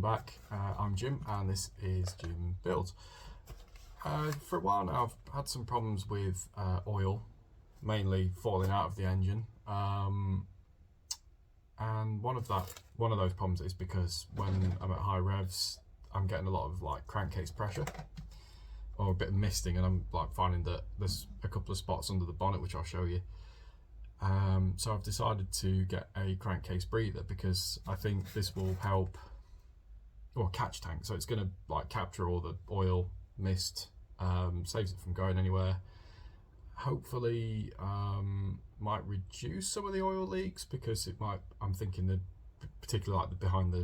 welcome back. I'm Jim and this is Jim Builds. For a while now I've had some problems with oil, mainly falling out of the engine, and one of those problems is because when I'm at high revs I'm getting a lot of like crankcase pressure or a bit of misting, and I'm like finding that there's a couple of spots under the bonnet which I'll show you. So I've decided to get a crankcase breather because I think this will help, or catch tank, so it's going to like capture all the oil, mist, saves it from going anywhere. Hopefully might reduce some of the oil leaks, because it might, I'm thinking that particularly like behind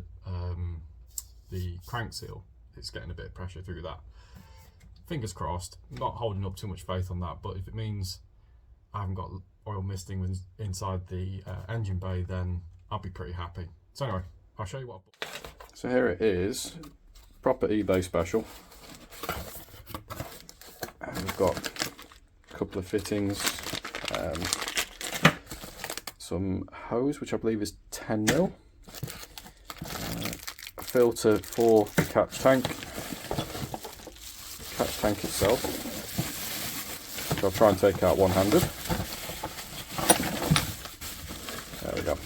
the crank seal, it's getting a bit of pressure through that. Fingers crossed, not holding up too much faith on that, but if it means I haven't got oil misting inside the engine bay, then I'll be pretty happy. So anyway, I'll show you what I've bought. So here it is, proper eBay special. And we've got a couple of fittings, some hose which I believe is 10mm, a filter for the catch tank itself, so I'll try and take out one-handed. There we go.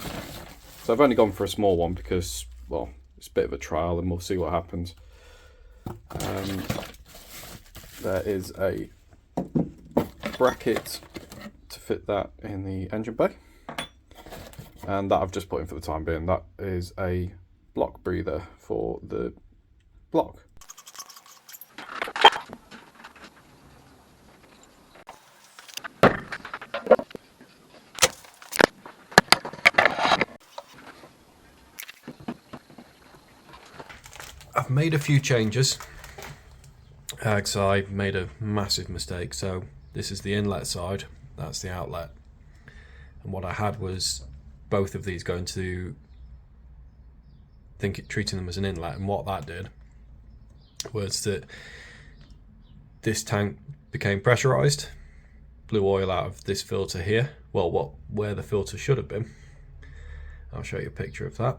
So I've only gone for a small one because, well, it's a bit of a trial and we'll see what happens. There is a bracket to fit that in the engine bay, and that I've just put in for the time being. That is a block breather for the block. I've made a few changes because I made a massive mistake. So this is the inlet side, that's the outlet, and what I had was both of these going to treating them as an inlet, and what that did was that this tank became pressurized, blew oil out of this filter here, well, where the filter should have been. I'll show you a picture of that.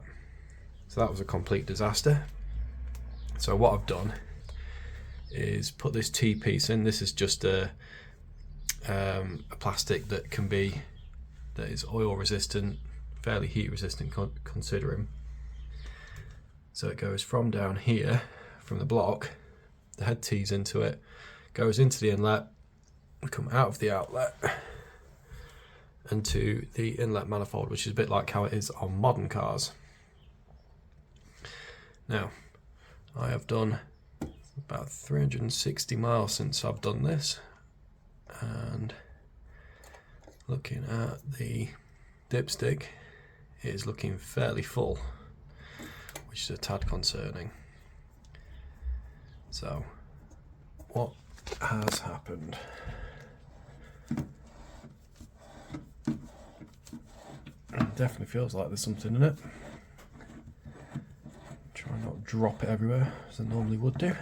So that was a complete disaster. So what I've done is put this T-piece in. This is just a plastic that is oil resistant, fairly heat resistant considering. So it goes from down here, from the block, the head tees into it, goes into the inlet, come out of the outlet, and to the inlet manifold, which is a bit like how it is on modern cars. Now, I have done about 360 miles since I've done this, and looking at the dipstick, it is looking fairly full, which is a tad concerning. So what has happened? It definitely feels like there's something in it. Try not to drop it everywhere as I normally would do.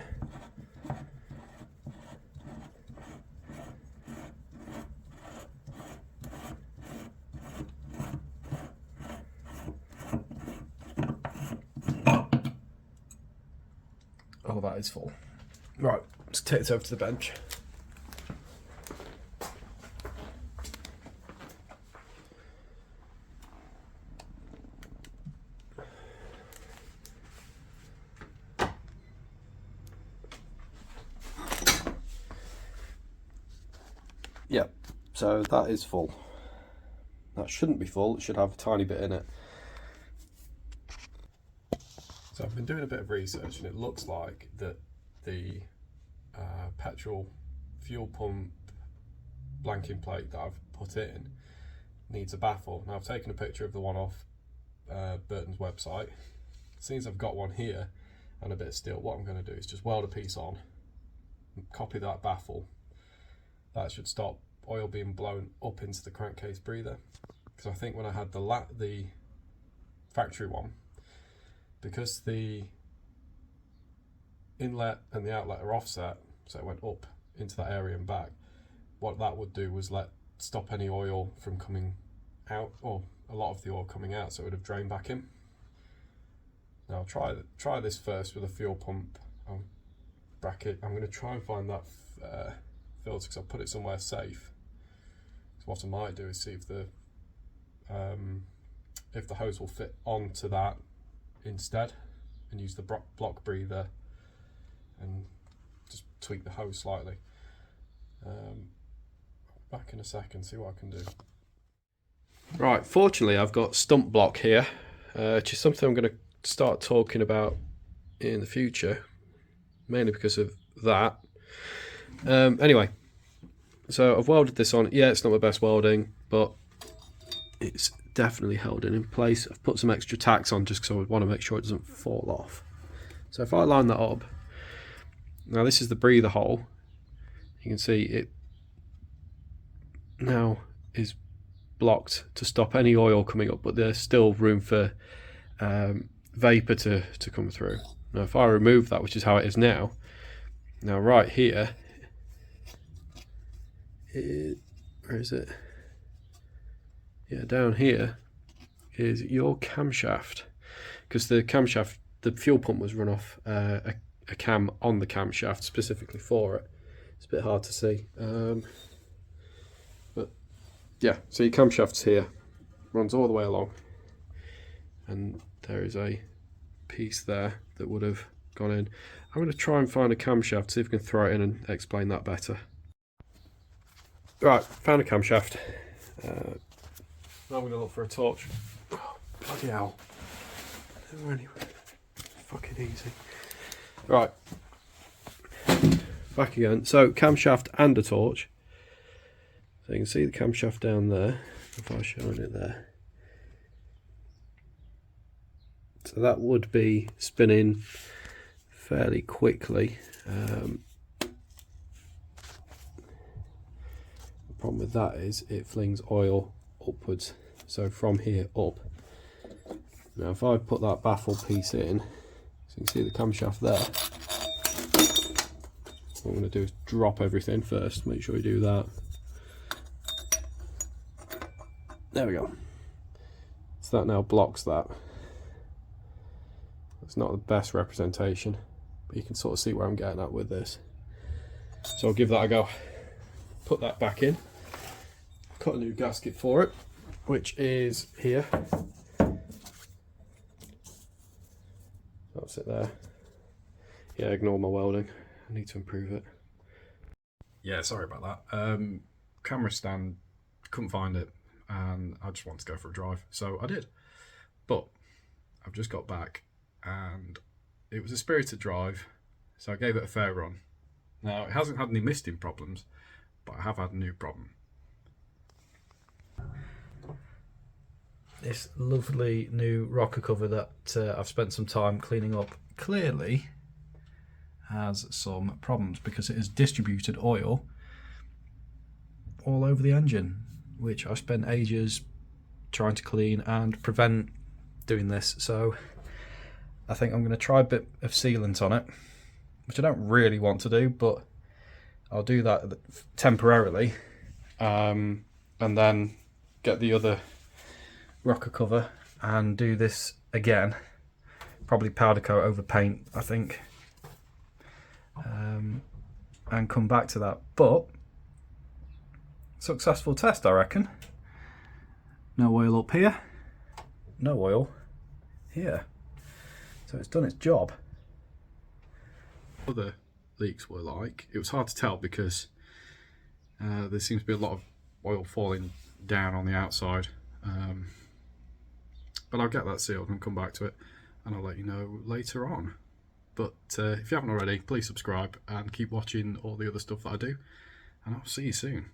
Oh, that is full. Right, let's take this over to the bench. Yep, so that is full. That shouldn't be full, it should have a tiny bit in it. So I've been doing a bit of research, and it looks like that the petrol fuel pump blanking plate that I've put in needs a baffle. Now I've taken a picture of the one off Burton's website. Since I've got one here and a bit of steel, what I'm going to do is just weld a piece on, copy that baffle. That should stop oil being blown up into the crankcase breather. Because I think when I had the factory one, because the inlet and the outlet are offset, so it went up into that area and back, what that would do was stop any oil from coming out, or a lot of the oil coming out, so it would have drained back in. Now I'll try this first with a fuel pump bracket. I'm going to try and find that filter because I'll put it somewhere safe. So what I might do is see if the hose will fit onto that instead, and use the block breather and just tweak the hose slightly. Back in a second, see what I can do. Right, fortunately I've got stump block here, which is something I'm going to start talking about in the future, mainly because of that. Anyway, so I've welded this on. Yeah, it's not my best welding, but it's definitely held it in place. I've put some extra tacks on just because I would want to make sure it doesn't fall off. So if I line that up, now this is the breather hole. You can see it now is blocked to stop any oil coming up, but there's still room for vapor to come through. Now if I remove that, which is how it is now, right here, where is it? Yeah, down here is your camshaft, because the camshaft, the fuel pump was run off a cam on the camshaft specifically for it. It's a bit hard to see, but yeah, so your camshaft's here, runs all the way along, and there is a piece there that would have gone in. I'm going to try and find a camshaft, see if we can throw it in and explain that better. Right, found a camshaft. Now I'm going to look for a torch. Oh, bloody hell. Anyway, fucking easy. Right. Back again. So, camshaft and a torch. So you can see the camshaft down there, if I show it there. So that would be spinning fairly quickly. The problem with that is it flings oil upwards, so from here up. Now if I put that baffle piece in, so you can see the camshaft there, what I'm going to do is drop everything first, make sure you do that. There we go. So that now blocks that. It's not the best representation, but you can sort of see where I'm getting at with this. So I'll give that a go. Put that back in. Cut a new gasket for it, which is here. That's it there. Yeah, ignore my welding. I need to improve it. Yeah, sorry about that. Camera stand, couldn't find it, and I just wanted to go for a drive, so I did. But I've just got back, and it was a spirited drive, so I gave it a fair run. Now, it hasn't had any misting problems, but I have had a new problem. This lovely new rocker cover that I've spent some time cleaning up clearly has some problems because it has distributed oil all over the engine, which I spent ages trying to clean and prevent doing this. So I think I'm going to try a bit of sealant on it, which I don't really want to do, but I'll do that temporarily, and then get the other rocker cover and do this again, probably powder coat over paint, I think, and come back to that. But successful test, I reckon. No oil up here, no oil here, so it's done its job. Other leaks were like, it was hard to tell because there seems to be a lot of oil falling down on the outside, but I'll get that sealed and come back to it, and I'll let you know later on. But if you haven't already, please subscribe and keep watching all the other stuff that I do, and I'll see you soon.